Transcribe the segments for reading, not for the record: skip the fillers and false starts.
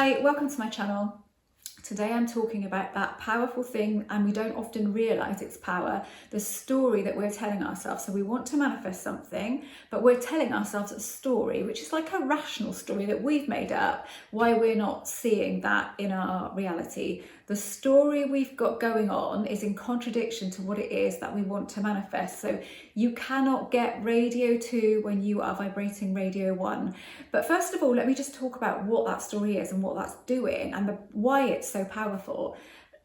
Hi, welcome to my channel. Today I'm talking about that powerful thing, and we don't often realise its power, the story that we're telling ourselves. So we want to manifest something, but we're telling ourselves a story, which is like a rational story that we've made up, why we're not seeing that in our reality. The story we've got going on is in contradiction to what it is that we want to manifest. So you cannot get radio 2 when you are vibrating radio 1. But first of all, let me just talk about what that story is and what that's doing and why it's so powerful.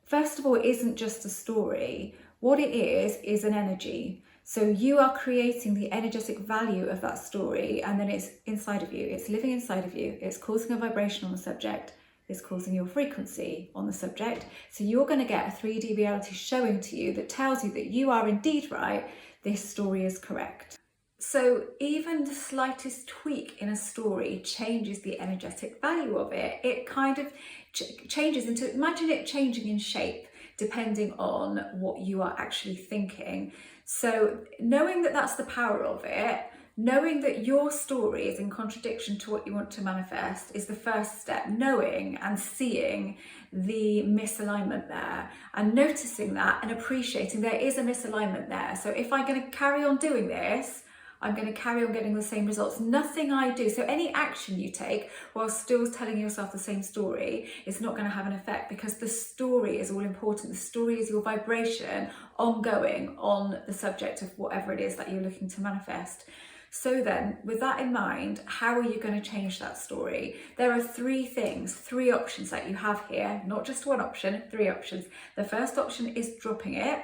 First of all, it isn't just a story. What it is an energy. So you are creating the energetic value of that story, and then it's inside of you. It's living inside of you. It's causing a vibration on the subject. It's causing your frequency on the subject. So you're going to get a 3D reality showing to you that tells you that you are indeed right. This story is correct. So even the slightest tweak in a story changes the energetic value of it. It kind of changes into, imagine it changing in shape depending on what you are actually thinking. So knowing that that's the power of it, knowing that your story is in contradiction to what you want to manifest is the first step. Knowing and seeing the misalignment there and noticing that and appreciating there is a misalignment there. So if I'm going to carry on doing this, I'm going to carry on getting the same results. Nothing I do, so any action you take while still telling yourself the same story is not going to have an effect, because the story is all important. The story is your vibration ongoing on the subject of whatever it is that you're looking to manifest. So then, with that in mind, how are you going to change that story? There are 3 things, 3 options that you have here, not just one option, 3 options. The first option is dropping it.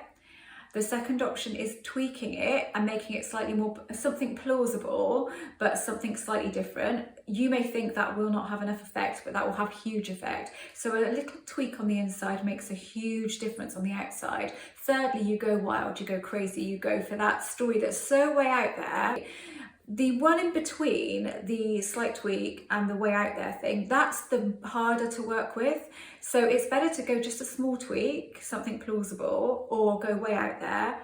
The second option is tweaking it and making it slightly more, something plausible, but something slightly different. You may think that will not have enough effect, but that will have huge effect. So a little tweak on the inside makes a huge difference on the outside. Thirdly, you go wild, you go crazy, you go for that story that's so way out there. The one in between, the slight tweak and the way out there thing, that's the harder to work with. So it's better to go just a small tweak, something plausible, or go way out there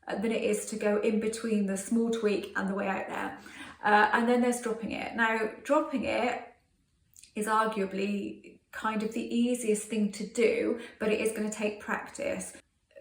than it is to go in between the small tweak and the way out there. And then there's dropping it. Now, dropping it is arguably kind of the easiest thing to do, but it is going to take practice.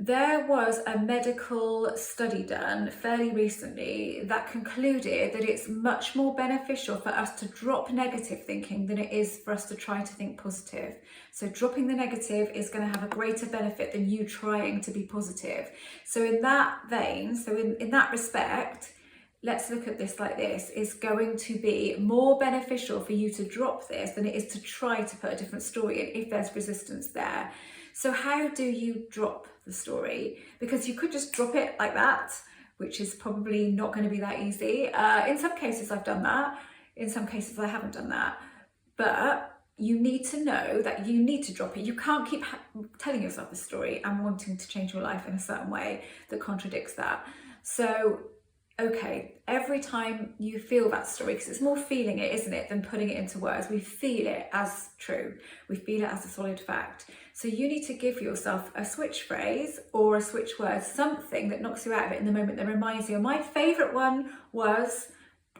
There was a medical study done fairly recently that concluded that it's much more beneficial for us to drop negative thinking than it is for us to try to think positive. So dropping the negative is going to have a greater benefit than you trying to be positive. So in that vein, so in that respect, let's look at this like this, is going to be more beneficial for you to drop this than it is to try to put a different story in if there's resistance there. So how do you drop the story? Because you could just drop it like that, which is probably not going to be that easy. In some cases I've done that, in some cases I haven't done that, but you need to know that you need to drop it. You can't keep telling yourself the story and wanting to change your life in a certain way that contradicts that. So okay, every time you feel that story, because it's more feeling it, isn't it, than putting it into words. We feel it as true. We feel it as a solid fact. So you need to give yourself a switch phrase or a switch word, something that knocks you out of it in the moment, that reminds you. My favourite one was,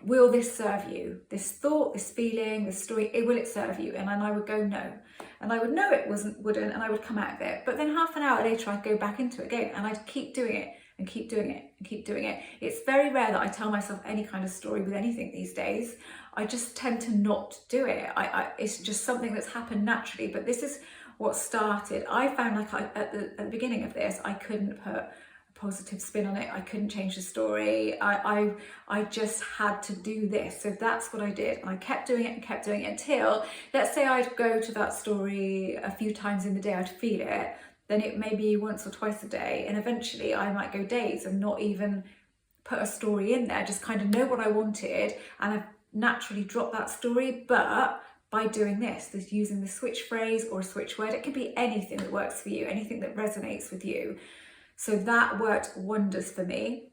will this serve you? This thought, this feeling, this story, will it serve you? And then I would go no. And I would know it wouldn't, and I would come out of it. But then half an hour later, I'd go back into it again, and I'd keep doing it. And keep doing it and keep doing it. It's very rare that I tell myself any kind of story with anything these days. I just tend to not do it. It's just something that's happened naturally, but this is what started. I found like at the beginning of this, I couldn't put a positive spin on it. I couldn't change the story. I just had to do this. So that's what I did. And I kept doing it and kept doing it until, let's say I'd go to that story a few times in the day, I'd feel it. Then it may be once or twice a day, and eventually I might go days and not even put a story in there, just kind of know what I wanted, and I've naturally dropped that story. But by doing this using the switch phrase or a switch word, it can be anything that works for you, anything that resonates with you. So that worked wonders for me.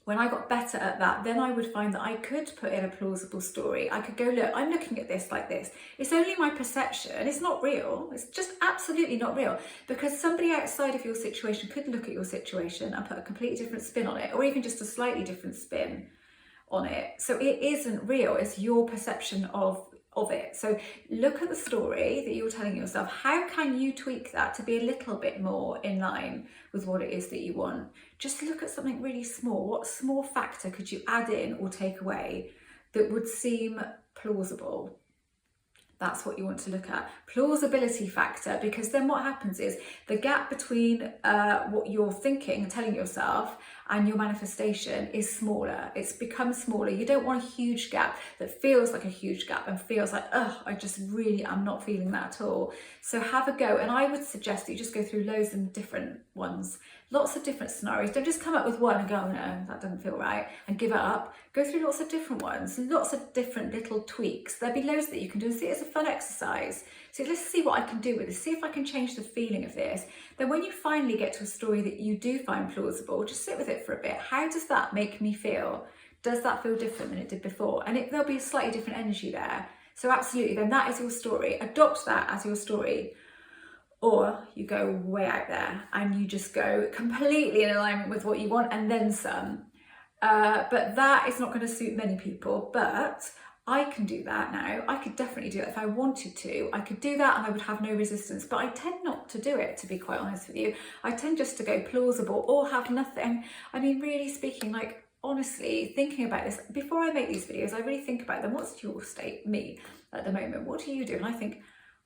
When I got better at that, then I would find that I could put in a plausible story. I could go, look, I'm looking at this like this. It's only my perception. It's not real. It's just absolutely not real, because somebody outside of your situation could look at your situation and put a completely different spin on it, or even just a slightly different spin on it. So it isn't real. It's your perception of of it. So look at the story that you're telling yourself. How can you tweak that to be a little bit more in line with what it is that you want? Just look at something really small. What small factor could you add in or take away that would seem plausible? That's what you want to look at. Plausibility factor, because then what happens is the gap between what you're thinking and telling yourself and your manifestation is smaller. It's become smaller. You don't want a huge gap that feels like a huge gap and feels like, oh, I'm not feeling that at all. So have a go. And I would suggest that you just go through loads of different ones, lots of different scenarios. Don't just come up with one and go, oh, no, that doesn't feel right, and give it up. Go through lots of different ones, lots of different little tweaks. There'll be loads that you can do and see it as a fun exercise. So let's see what I can do with this, see if I can change the feeling of this. Then when you finally get to a story that you do find plausible, just sit with it for a bit. How does that make me feel? Does that feel different than it did before? And there'll be a slightly different energy there. So absolutely, then that is your story. Adopt that as your story. Or you go way out there and you just go completely in alignment with what you want and then some. But that is not going to suit many people. But I can do that now. I could definitely do it if I wanted to. I could do that and I would have no resistance. But I tend not to do it, to be quite honest with you. I tend just to go plausible or have nothing. I mean, really speaking, like, honestly, thinking about this, before I make these videos, I really think about them. What's your state, me, at the moment? What do you do? And I think,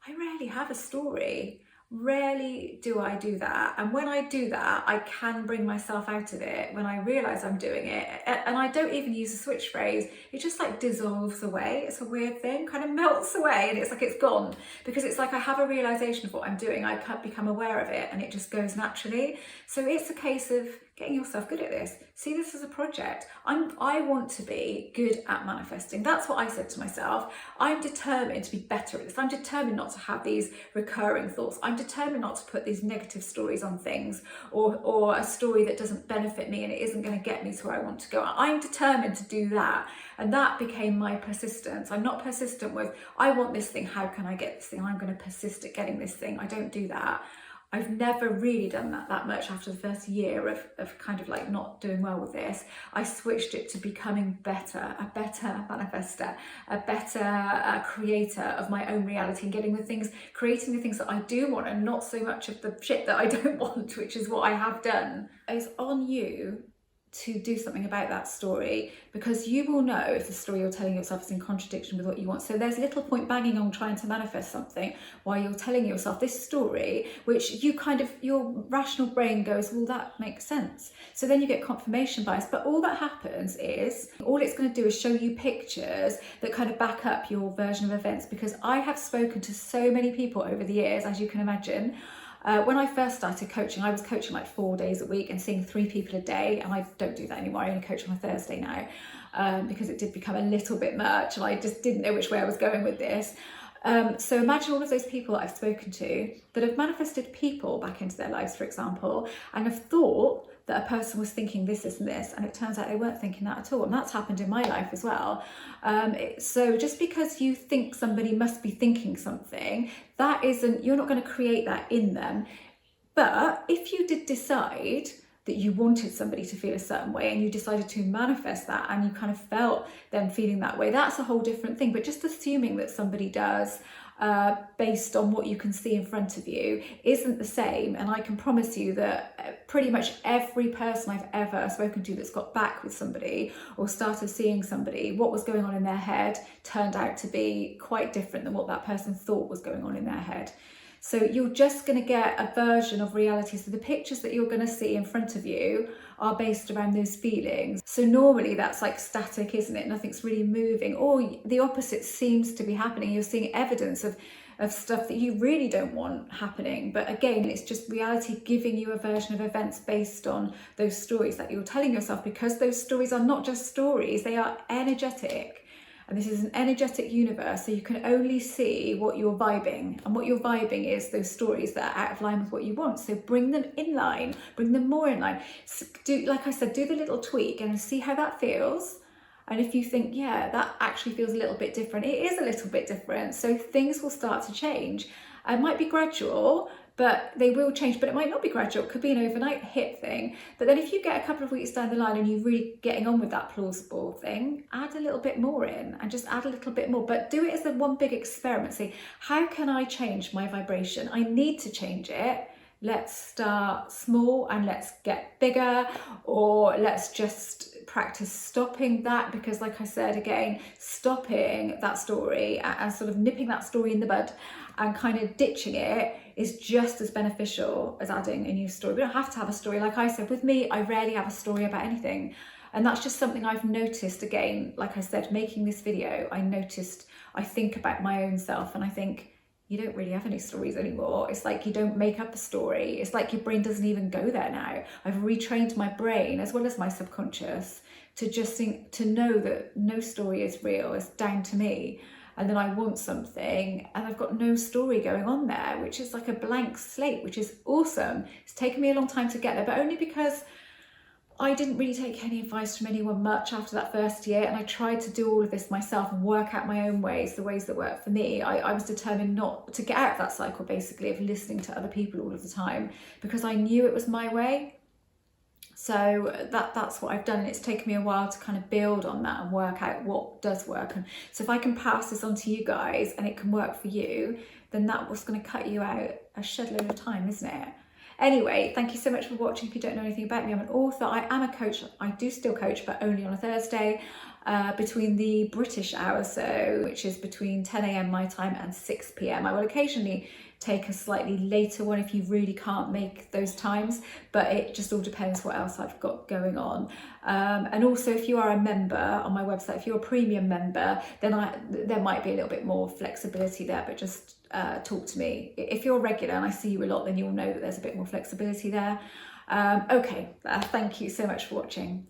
I rarely have a story. Rarely do I do that. And when I do that, I can bring myself out of it when I realise I'm doing it. And I don't even use a switch phrase. It just like dissolves away. It's a weird thing, kind of melts away, and it's like it's gone. Because it's like I have a realisation of what I'm doing. I can't become aware of it and it just goes naturally. So it's a case of getting yourself good at this. See this as a project. I want to be good at manifesting. That's what I said to myself. I'm determined to be better at this. I'm determined not to have these recurring thoughts. I'm determined not to put these negative stories on things or a story that doesn't benefit me and it isn't going to get me to where I want to go. I'm determined to do that. And that became my persistence. I'm not persistent with, I want this thing, how can I get this thing? I'm going to persist at getting this thing. I don't do that. I've never really done that much after the first year of kind of like not doing well with this. I switched it to becoming better, a better manifester, a better creator of my own reality and creating the things that I do want and not so much of the shit that I don't want, which is what I have done. It's on you to do something about that story, because you will know if the story you're telling yourself is in contradiction with what you want. So there's little point banging on trying to manifest something while you're telling yourself this story, which your rational brain goes, well, that makes sense. So then you get confirmation bias. But all that happens is, all it's going to do is show you pictures that kind of back up your version of events, because I have spoken to so many people over the years, as you can imagine. When I first started coaching, I was coaching like 4 days a week and seeing 3 people a day. And I don't do that anymore. I only coach on a Thursday now because it did become a little bit much and I just didn't know which way I was going with this. So imagine all of those people that I've spoken to that have manifested people back into their lives, for example, and have thought that a person was thinking this, this and this, and it turns out they weren't thinking that at all. And that's happened in my life as well. So just because you think somebody must be thinking something, you're not going to create that in them. But if you did decide that you wanted somebody to feel a certain way and you decided to manifest that and you kind of felt them feeling that way, that's a whole different thing. But just assuming that somebody does based on what you can see in front of you isn't the same. And I can promise you that pretty much every person I've ever spoken to that's got back with somebody or started seeing somebody, what was going on in their head turned out to be quite different than what that person thought was going on in their head. So you're just going to get a version of reality. So the pictures that you're going to see in front of you are based around those feelings. So normally that's like static, isn't it? Nothing's really moving. Or the opposite seems to be happening. You're seeing evidence of stuff that you really don't want happening. But again, it's just reality giving you a version of events based on those stories that you're telling yourself, because those stories are not just stories, they are energetic. And this is an energetic universe, so you can only see what you're vibing. And what you're vibing is those stories that are out of line with what you want. So bring them in line, bring them more in line. So like I said, do the little tweak and see how that feels. And if you think, yeah, that actually feels a little bit different, it is a little bit different. So things will start to change. It might be gradual, but they will change. But it might not be gradual, it could be an overnight hit thing. But then if you get a couple of weeks down the line and you're really getting on with that plausible thing, add a little bit more in, and just add a little bit more, but do it as a one big experiment. See, how can I change my vibration? I need to change it. Let's start small and let's get bigger, or let's just practice stopping that, because like I said again, stopping that story and sort of nipping that story in the bud and kind of ditching it is just as beneficial as adding a new story. We don't have to have a story. Like I said, with me, I rarely have a story about anything. And that's just something I've noticed. Again, like I said, making this video, I think about my own self and I think, you don't really have any stories anymore. It's like you don't make up a story. It's like your brain doesn't even go there now. I've retrained my brain as well as my subconscious to just think, to know that no story is real. It's down to me. And then I want something and I've got no story going on there, which is like a blank slate, which is awesome. It's taken me a long time to get there, but only because I didn't really take any advice from anyone much after that first year, and I tried to do all of this myself and work out my own ways, the ways that work for me. I was determined not to get out of that cycle, basically, of listening to other people all of the time, because I knew it was my way. So that's what I've done, and it's taken me a while to kind of build on that and work out what does work. And so if I can pass this on to you guys and it can work for you, then that was going to cut you out a shed load of time, isn't it? Anyway, thank you so much for watching. If you don't know anything about me, I'm an author. I am a coach. I do still coach, but only on a Thursday between the British hours, so which is between 10 a.m. my time and 6 p.m. I will occasionally take a slightly later one if you really can't make those times, but it just all depends what else I've got going on. And also, if you are a member on my website, if you're a premium member, then there might be a little bit more flexibility there, but just talk to me. If you're regular and I see you a lot, then you'll know that there's a bit more flexibility there. Okay, thank you so much for watching.